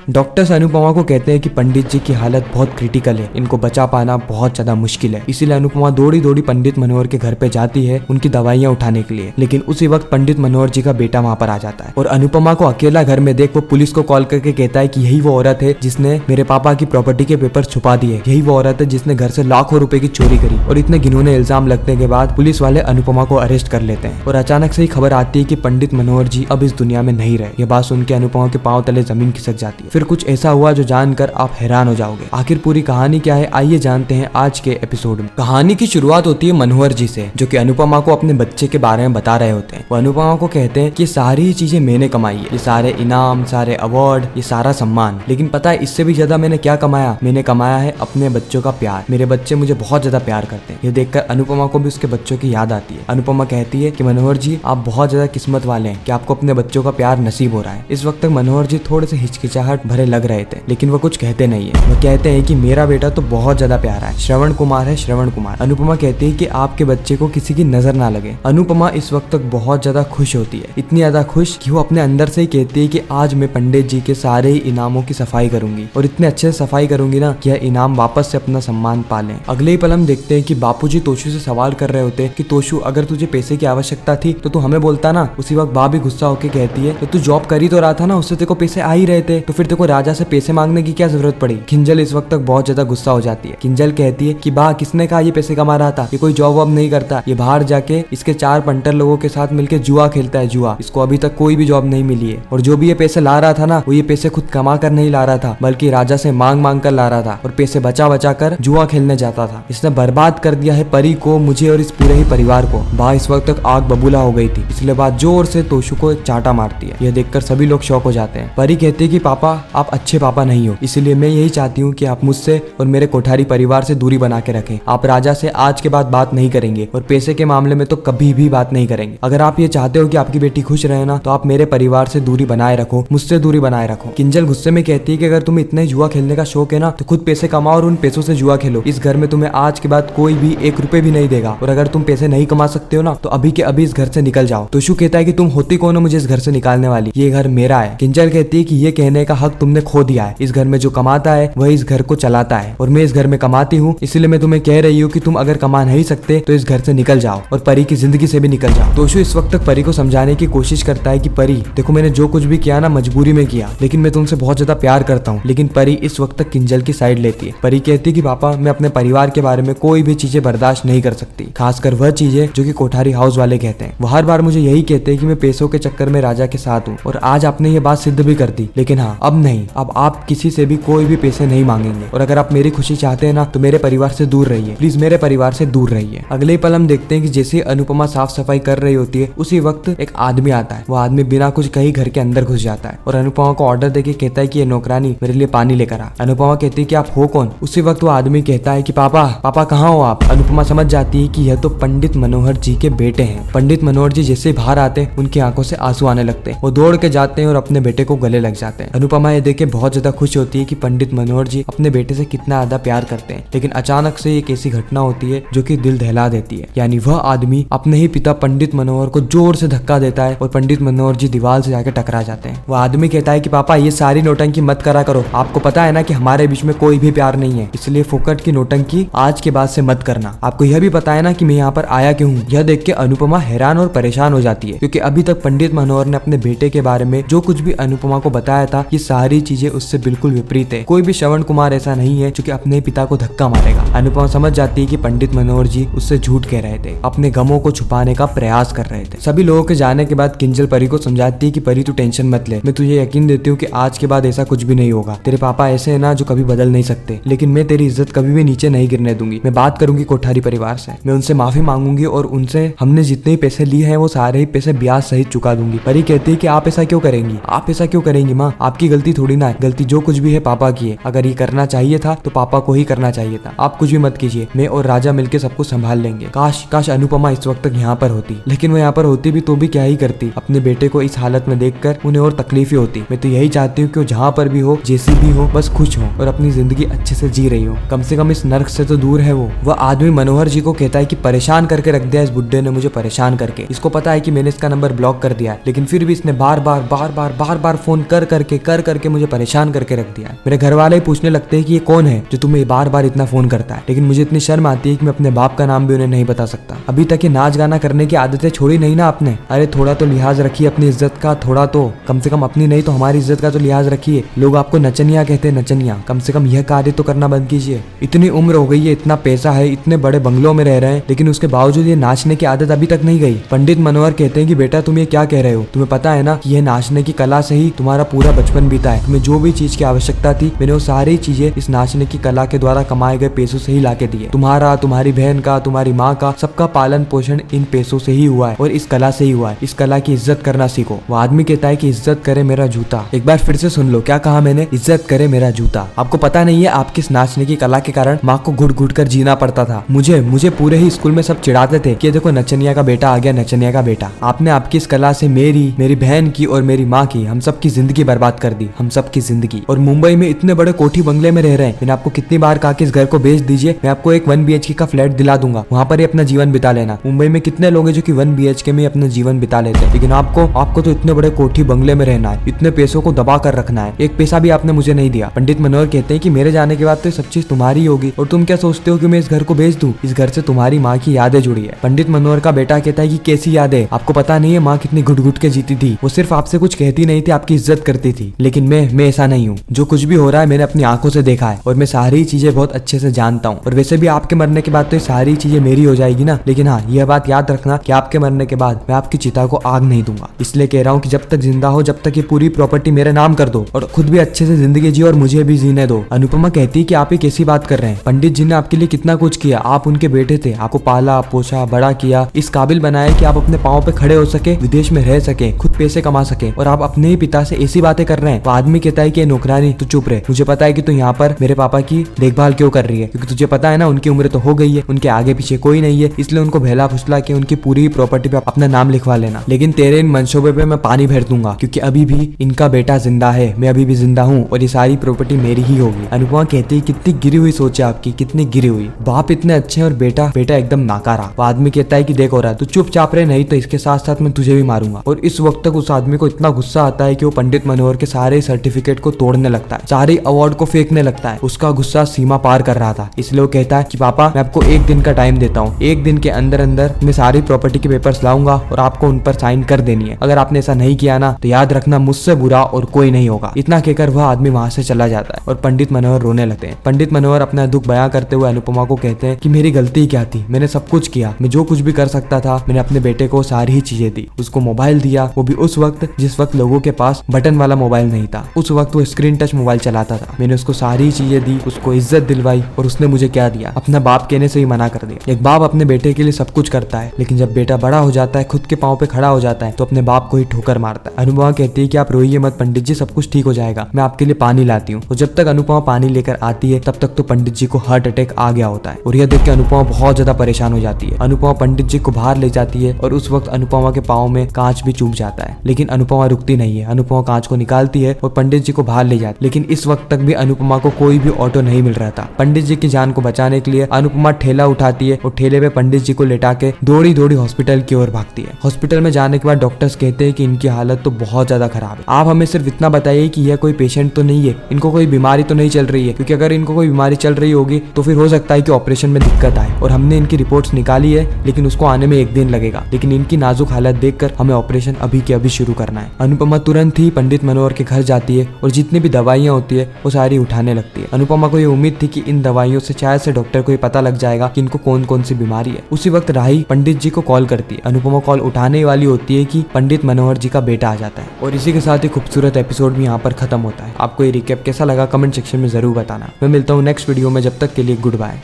Doctors Anupama को कहते हैं कि पंडित जी की हालत बहुत क्रिटिकल है, इनको बचा पाना बहुत ज्यादा मुश्किल है। इसीलिए अनुपमा दौड़ी दौड़ी पंडित मनोहर के घर पे जाती है उनकी दवाइयां उठाने के लिए। लेकिन उसी वक्त पंडित मनोहर जी का बेटा वहां पर आ जाता है और अनुपमा को अकेला घर में देख वो पुलिस को कॉल करके कहता है कि यही वो औरत है जिसने मेरे पापा की प्रॉपर्टी के पेपर छुपा दिए, यही वो औरत है जिसने घर से लाखों रुपए की चोरी करी। और इतने घिनौने इल्जाम लगने के बाद पुलिस वाले अनुपमा को अरेस्ट कर लेते हैं और अचानक से ही खबर आती है कि पंडित मनोहर जी अब इस दुनिया में नहीं रहे। यह बात सुन के अनुपमा के पांव तले जमीन खिसक जाती है। फिर कुछ ऐसा हुआ जो जानकर आप हैरान हो जाओगे। आखिर पूरी कहानी क्या है, आइए जानते हैं आज के एपिसोड में। कहानी की शुरुआत होती है मनोहर जी से, जो कि अनुपमा को अपने बच्चे के बारे में बता रहे होते हैं। वो अनुपमा को कहते हैं कि सारी चीजें मैंने कमाई है, ये सारे इनाम, सारे अवार्ड, ये सारा सम्मान। लेकिन पता है इससे भी ज्यादा मैंने क्या कमाया? मैंने कमाया है अपने बच्चों का प्यार। मेरे बच्चे मुझे बहुत ज्यादा प्यार करते हैं। ये देखकर अनुपमा को भी उसके बच्चों की याद आती है। अनुपमा कहती है कि मनोहर जी आप बहुत ज्यादा किस्मत वाले हैं कि आपको अपने बच्चों का प्यार नसीब हो रहा है। इस वक्त तक मनोहर जी थोड़े से हिचकिचाहट भरे लग रहे थे, लेकिन वो कुछ कहते नहीं है। वो कहते हैं कि मेरा बेटा तो बहुत ज्यादा प्यारा है, श्रवण कुमार है, श्रवण कुमार। अनुपमा कहती है कि आपके बच्चे को किसी की नजर ना लगे। अनुपमा इस वक्त तक बहुत ज्यादा खुश होती है, इतनी ज्यादा खुश कि वो अपने अंदर से ही कहती है कि आज मैं पंडित जी के सारे ही इनामों की सफाई करूंगी और इतने अच्छे से सफाई करूंगी ना कि यह इनाम वापस से अपना सम्मान पालें। अगले ही पल हम देखते हैं कि बापूजी तोशु से सवाल कर रहे होते हैं कि तोशु अगर तुझे पैसे की आवश्यकता थी तो तू हमें बोलता ना। उसी वक्त बा भी गुस्सा होकर कहती है तो तू जॉब कर ही तो रहा था ना, उससे तेरे को पैसे आ ही रहे थे, तो फिर तेरे को राजा से पैसे मांगने की क्या जरूरत पड़ी? किंजल इस वक्त तक बहुत ज्यादा गुस्सा हो जाती है। किंजल कहती है कि बा किसने कहा ये पैसे कमा रहा था, ये कोई जॉब वॉब नहीं करता, ये बाहर जाके इसके 4 पंटर लोगों के साथ मिलकर जुआ खेलता है, जुआ। इसको अभी तक कोई भी जॉब नहीं मिली है और जो भी ये पैसे ला रहा था ना वो ये पैसे खुद कमा कर नहीं ला रहा था, बल्कि राजा से मांग मांग कर ला रहा था और पैसे बचा बचा कर जुआ खेलने जाता था। इसने बर्बाद कर दिया है परी को, मुझे और इस पूरे ही परिवार को। बा इस वक्त तक आग बबूला हो गई थी, इसलिए बात जोर से तोशु को एक चाटा मारती है। यह देखकर सभी लोग शॉक हो जाते हैं। परी कहती है कि पापा आप अच्छे पापा नहीं हो, इसलिए मैं यही चाहती हूँ कि आप मुझसे और मेरे कोठारी परिवार से दूरी बना के रखें। आप राजा से आज के बाद बात नहीं करेंगे और पैसे के मामले में तो कभी भी बात नहीं करेंगे। अगर आप ये चाहते हो कि आपकी बेटी खुश रहे ना तो आप मेरे परिवार से दूरी बनाए रखो, मुझसे दूरी बनाए रखो। किंजल गुस्से में कहती है कि अगर तुम्हें इतना जुआ खेलने का शौक है ना तो खुद पैसे कमाओ और उन पैसों से जुआ खेलो। इस घर में तुम्हें आज के बाद कोई भी 1 रुपए भी नहीं देगा और अगर तुम पैसे नहीं कमा सकते हो ना तो अभी के अभी इस घर से निकल जाओ। तोशु कहता है कि तुम होती कौन हो मुझे इस घर से निकालने वाली, ये घर मेरा है। किंजल कहती है कि ये कहने का हक तुमने खो दिया है, इस घर में जो कमाता है वही इस घर को चलाता है और मैं इस घर में कमाती हूँ, इसलिए मैं तुम्हें कह रही हूँ कि तुम अगर कमा नहीं सकते तो इस घर से निकल जाओ और परी की जिंदगी से भी निकल जाओ। तोशु इस वक्त तक परी को समझाने की कोशिश करता है कि परी देखो मैंने जो कुछ भी किया ना मजबूरी में किया, लेकिन मैं तुमसे बहुत ज्यादा प्यार करता हूँ। लेकिन परी इस वक्त तक किंजल की साइड लेती है। परी कहती है कि पापा मैं अपने परिवार के बारे में कोई भी चीजें बर्दाश्त नहीं कर सकती, खासकर वह चीजें जो कि कोठारी हाउस वाले कहते हैं। वो हर बार मुझे यही कहते हैं कि मैं पैसों के चक्कर में राजा के साथ हूँ और आज आपने ये बात सिद्ध भी कर दी। लेकिन हाँ अब नहीं, अब आप किसी से भी कोई भी पैसे नहीं मांगेंगे और अगर आप मेरी खुशी चाहते हैं ना तो मेरे परिवार से दूर रहिए, प्लीज मेरे परिवार से दूर रहिए। अगले पल हम देखते हैं कि जैसे अनुपमा साफ सफाई कर रही होती है उसी वक्त एक आदमी आता है। वो आदमी बिना कुछ कहीं घर के अंदर घुस जाता है और अनुपमा को ऑर्डर देके कहता है कि ये नौकरानी मेरे लिए पानी लेकर आ। अनुपमा कहती है कि आप हो कौन? उसी वक्त वो आदमी कहता है कि पापा पापा कहाँ हो आप? अनुपमा समझ जाती है कि यह तो पंडित मनोहर जी के बेटे हैं। पंडित मनोहर जी जैसे बाहर आते हैं उनकी आंखों से आंसू आने लगते हैं। वो दौड़ के जाते हैं और अपने बेटे को गले लग जाते हैं। अनुपमा ये देख के बहुत ज्यादा खुश होती है कि पंडित मनोहर जी अपने बेटे से कितना ज्यादा प्यार करते हैं। लेकिन अचानक से एक ऐसी घटना होती है जो कि दिल दहला देती है, यानी वह आदमी अपने ही पिता पंडित मनोहर को जोर से धक्का देता है और पंडित मनोहर जी दीवार से जाके टकरा जाते हैं। वो आदमी कहता है कि पापा ये सारी नौटंकी मत करा करो, आपको पता है ना कि हमारे बीच में कोई भी प्यार नहीं है, इसलिए फोकट की नौटंकी आज के बाद से मत करना। आपको यह भी पता है ना कि मैं यहाँ पर आया क्यों हूँ? यह देख के अनुपमा हैरान और परेशान हो जाती है, क्योंकि अभी तक पंडित मनोहर ने अपने बेटे के बारे में जो कुछ भी अनुपमा को बताया था ये सारी चीजें उससे बिल्कुल विपरीत है। कोई भी श्रवण कुमार ऐसा नहीं है जो कि अपने पिता को धक्का मारेगा। अनुपमा समझ जाती है कि पंडित मनोहर जी उससे झूठ कह रहे थे, अपने गमों को छुपाने का प्रयास कर रहे थे। सभी लोगों के जाने के बाद किंजल परी को समझाती है कि परी तू टेंशन मत ले, मैं तुझे यकीन देती हूँ कि आज के बाद ऐसा कुछ भी नहीं होगा। तेरे पापा ऐसे है ना जो कभी बदल नहीं सकते, लेकिन मैं तेरी इज्जत कभी भी नीचे नहीं गिरने दूंगी। मैं बात करूंगी कोठारी परिवार से, मैं उनसे माफी मांगूंगी और उनसे हमने जितने ही पैसे लिए हैं वो सारे ही पैसे ब्याज सहित चुका दूंगी। परी कहती है कि आप ऐसा क्यों करेंगी? आप ऐसा क्यों करेंगी माँ? आपकी गलती थोड़ी ना है, गलती जो कुछ भी है पापा की है। अगर ये करना चाहिए था तो पापा को ही करना चाहिए था। आप कुछ भी मत कीजिए, मैं और राजा मिलकर सबको संभाल लेंगे। काश काश अनुपमा इस वक्त तक यहाँ पर होती, लेकिन वो यहाँ पर होती भी तो भी क्या ही करती। अपने बेटे को इस हालत में देखकर उन्हें और तकलीफ ही होती। मैं तो यही चाहती हूँ कि वो जहाँ पर भी हो, जैसी भी हो, बस खुश हो और अपनी जिंदगी अच्छे से जी रही हो। कम से कम इस नर्क से तो दूर है वो। वह आदमी मनोहर जी को कहता है कि परेशान करके रख दिया इस बुड्ढे ने मुझे, परेशान करके। इसको पता है कि मैंने इसका नंबर ब्लॉक कर दिया, लेकिन फिर भी इसने बार बार फोन कर करके मुझे परेशान करके रख दिया है। मेरे घर वाले ही पूछने लगते हैं कि ये कौन है जो तुम्हें बार बार इतना फोन करता है, लेकिन मुझे इतनी शर्म आती है कि मैं अपने बाप का नाम भी उन्हें नहीं बता सकता। अभी तक ये नाच गाना करने की आदतें छोड़ी नहीं ना आपने? अरे थोड़ा तो लिहाज रखिए अपनी इज्जत का, थोड़ा तो कम से कम अपनी नहीं तो हमारी इज्जत का तो लिहाज रखिए। लोग आपको नचनिया कहते हैं, नचनिया। कम से कम यह कार्य तो करना बंद कीजिए। इतनी उम्र हो गई है, इतना पैसा है, इतने बड़े बंगलों में रह रहे हैं, लेकिन उसके बावजूद ये नाचने की आदत अभी तक नहीं गई। पंडित मनोहर कहते हैं कि बेटा तुम ये क्या कह रहे हो? तुम्हें पता है ना कि यह नाचने की कला से ही तुम्हारा पूरा बचपन बीता है। तुम्हें जो भी चीज की आवश्यकता थी मैंने वो सारी चीजें इस नाचने की कला के द्वारा कमाए गए पैसों से ही लाके दिए। तुम्हारा, तुम्हारी बहन का, तुम्हारी माँ का, सबका पालन पोषण इन पैसों से ही हुआ है और इस कला से ही हुआ है। इस कला की इज्जत करना सीखो। वो आदमी कहता है कि इज्जत करे मेरा जूता। एक बार फिर से सुन लो, क्या कहा मैंने? इज्जत करे मेरा जूता। आपको पता नहीं है आपकी इस नाचने की कला के कारण माँ को घुट घुट कर जीना पड़ता था। मुझे पूरे ही स्कूल में सब चिढ़ाते थे कि देखो नचनिया का बेटा आ गया, नचनिया का बेटा। आपने आपकी इस कला से मेरी बहन की और मेरी माँ की, हम सब की जिंदगी बर्बाद कर दी, हम सब की जिंदगी। और मुंबई में इतने बड़े कोठी बंगले में रह रहे हैं। मैंने आपको कितनी बार कहा कि इस घर को बेच दीजिए, मैं आपको एक 1 BHK का फ्लैट दिला दूंगा, वहाँ पर ही अपना जीवन बिता लेना। मुंबई में कितने लोग हैं जो कि 1 BHK में अपना जीवन बिता लेते हैं, लेकिन आपको तो इतने बड़े कोठी बंगले में रहना है, इतने पैसों को दबा कर रखना है। एक पैसा भी आपने मुझे नहीं दिया। पंडित मनोहर कहते हैं कि मेरे जाने के बाद तो सब चीज तुम्हारी होगी और तुम क्या सोचते हो कि मैं इस घर को बेच दूं? इस घर से तुम्हारी माँ की यादें जुड़ी है। पंडित मनोहर का बेटा कहता है कि कैसी यादें? आपको पता नहीं है माँ कितनी घुट घुट के जीती थी। वो सिर्फ आपसे कुछ कहती नहीं थी, आपकी इज्जत करती थी। लेकिन मैं ऐसा नहीं हूँ। जो कुछ भी हो रहा है मैंने अपनी आंखों से देखा है और मैं सारी चीजें बहुत अच्छे से जानता हूँ। और वैसे भी आपके मरने के बाद तो ये सारी चीजें मेरी हो जाएगी ना, लेकिन हाँ यह बात याद रखना कि आपके मरने के बाद मैं आपकी चिता को आग नहीं दूंगा। इसलिए कह रहा हूँ कि जब तक जिंदा हो जब तक ये पूरी प्रॉपर्टी मेरे नाम कर दो और खुद भी अच्छे से जिंदगी जियो और मुझे भी जीने दो। अनुपमा कहती है कि आप ही कैसी बात कर रहे हैं? पंडित जी ने आपके लिए कितना कुछ किया। आप उनके बेटे थे, आपको पाला पोसा बड़ा किया, इस काबिल बनाया कि आप अपने पाँव पे खड़े हो सके, विदेश में रह सके, खुद पैसे कमा सके, और आप अपने ही पिता से ऐसी बातें कर रहे हैं। वो आदमी कहता है कि नौकरानी तू चुप रहे, मुझे पता है कि तू यहाँ पर मेरे पापा की देखभाल क्यों कर रही है, क्योंकि तुझे पता है ना उनकी उम्र तो हो गई है, उनके आगे पीछे कोई नहीं है, इसलिए उनको बहला फुसला के उनकी पूरी प्रॉपर्टी पे अपना नाम लिखवा लेना। लेकिन तेरे इन मंसूबे पे मैं पानी फेर दूंगा, क्योंकि अभी भी इनका बेटा जिंदा है, मैं अभी भी जिंदा हूँ और ये सारी प्रॉपर्टी मेरी ही होगी। अनुपमा कहती है कितनी गिरी हुई सोच है आपकी, कितनी गिरी हुई। बाप इतने अच्छे और बेटा एकदम नाकारा। वो आदमी कहता है कि देख हो रहा है तू चुपचाप रहे, नहीं तो इसके साथ साथ मैं तुझे भी मारूंगा। और इस वक्त तक उस आदमी को इतना गुस्सा आता है कि वो पंडित मनोहर के सारे सर्टिफिकेट को तोड़ने लगता है, सारे अवार्ड को फेंकने लगता है। उसका गुस्सा सीमा पार कर रहा था, इसलिए वो कहता है कि पापा मैं आपको 1 दिन का टाइम देता हूँ, 1 दिन के अंदर अंदर मैं सारी प्रॉपर्टी के पेपर्स लाऊंगा और आपको उन पर साइन कर देनी है। अगर आपने ऐसा नहीं किया ना तो याद रखना मुझसे बुरा और कोई नहीं होगा। इतना कहकर वह आदमी वहां से चला जाता है और पंडित मनोहर रोने लगते हैं। पंडित मनोहर अपना दुख बयां करते हुए अनुपमा को कहते हैं कि मेरी गलती क्या थी, मैंने सब कुछ किया, मैं जो कुछ भी कर सकता था मैंने अपने बेटे को सारी ही चीजें दी। उसको मोबाइल दिया, वो भी उस वक्त जिस वक्त लोगों के पास बटन वाला मोबाइल नहीं था, उस वक्त वो स्क्रीन टच मोबाइल चलाता था। मैंने उसको सारी चीजें दी, उसको इज्जत दिलवाई और उसने मुझे क्या दिया? अपना बाप कहने से ही मना कर दिया। एक बाप अपने बेटे के लिए सब कुछ करता है, लेकिन जब बेटा बड़ा हो जाता है, खुद के पाँव पे खड़ा हो जाता है, तो अपने बाप को ही ठोकर मारता है। अनुपमा कहती है कि आप रोइए मत पंडित जी, सब कुछ ठीक हो जाएगा, मैं आपके लिए पानी लाती हूँ। और जब तक अनुपमा पानी लेकर आती है तब तक तो पंडित जी को हार्ट अटैक आ गया होता है और यह देख के अनुपमा बहुत ज्यादा परेशान हो जाती है। अनुपमा पंडित जी को बाहर ले जाती है और उस वक्त अनुपमा के पाँव में कांच भी चुभ जाता है, लेकिन अनुपमा रुकती नहीं है। अनुपमा कांच को निकालती है और पंडित जी को बाहर ले जाती है, लेकिन इस वक्त तक भी अनुपमा को कोई भी ऑटो नहीं मिल रहा था। पंडित जी की जान को बचाने के लिए अनुपमा ठेला उठाती है और ठेले पे पंडित जी को लेटा के दौड़ी दौड़ी हॉस्पिटल की ओर भागती है। हॉस्पिटल में जाने के बाद डॉक्टर्स कहते हैं कि इनकी हालत तो बहुत ज्यादा खराब है, आप हमें सिर्फ इतना बताइए कि यह कोई पेशेंट तो नहीं है, इनको कोई बीमारी तो नहीं चल रही है, क्योंकि अगर इनको कोई बीमारी चल रही होगी तो फिर हो सकता है कि ऑपरेशन में दिक्कत आए। और हमने इनकी रिपोर्ट्स निकाली है, लेकिन उसको आने में 1 दिन लगेगा, लेकिन इनकी नाजुक हालत देखकर हमें ऑपरेशन अभी के अभी शुरू करना है। अनुपमा तुरंत ही पंडित मनोहर के घर जाती है और जितनी भी दवाइयाँ होती है वो सारी उठाने लगती है। अनुपमा को ये उम्मीद थी कि इन दवाइयों से शायद से डॉक्टर को ये पता लग जाएगा कि इनको कौन कौन सी बीमारी है। उसी वक्त राही पंडित जी को कॉल करती है। अनुपमा कॉल उठाने वाली होती है कि पंडित मनोहर जी का बेटा आ जाता है और इसी के साथ ही खूबसूरत एपिसोड भी यहाँ पर खत्म होता है। आपको ये रिकैप कैसा लगा कमेंट सेक्शन में जरूर बताना। मैं मिलता हूँ नेक्स्ट वीडियो में, जब तक के लिए गुड बाय।